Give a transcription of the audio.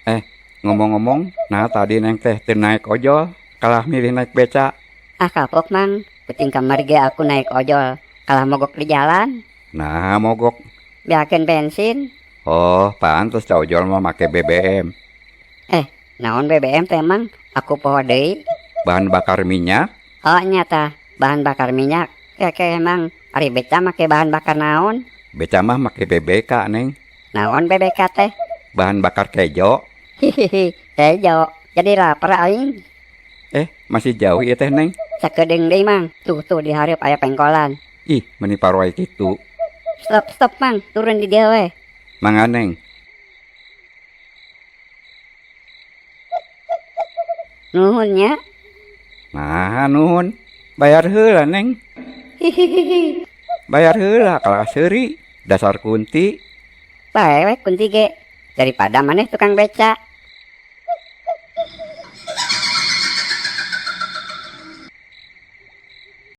Eh, ngomong-ngomong, nah tadi neng teh teu naik ojol, kalah milih naik beca. Ah kapok mang, penting kamar ge aku naik ojol, kalah mogok di jalan, Nah, mogok. biakeun bensin. Oh, pantes ca ojol mah make BBM. Naon BBM teh mang, aku poho deui. Bahan bakar minyak. Oh nyata, bahan bakar minyak. Keke emang, ari beca make bahan bakar naon? Beca mah make BBK, Neng. Naon BBK teh? Bahan bakar kejo. Hihihi, tejo, jadi lapar aing. Masih jauh ieu teh, Neng. Sakedeung deui mang, tuh di hareup aya pengkolan. Ih, meni paroe kitu. Stop mang, turun di dieu we. Mangga, Neng. Nuhun nya. Nah, nuhun. Bayar heula, Neng. Hihihi, Bayar heula kalau seuri. Dasar kunti. bae we kunti ge. Daripada maneh tukang beca.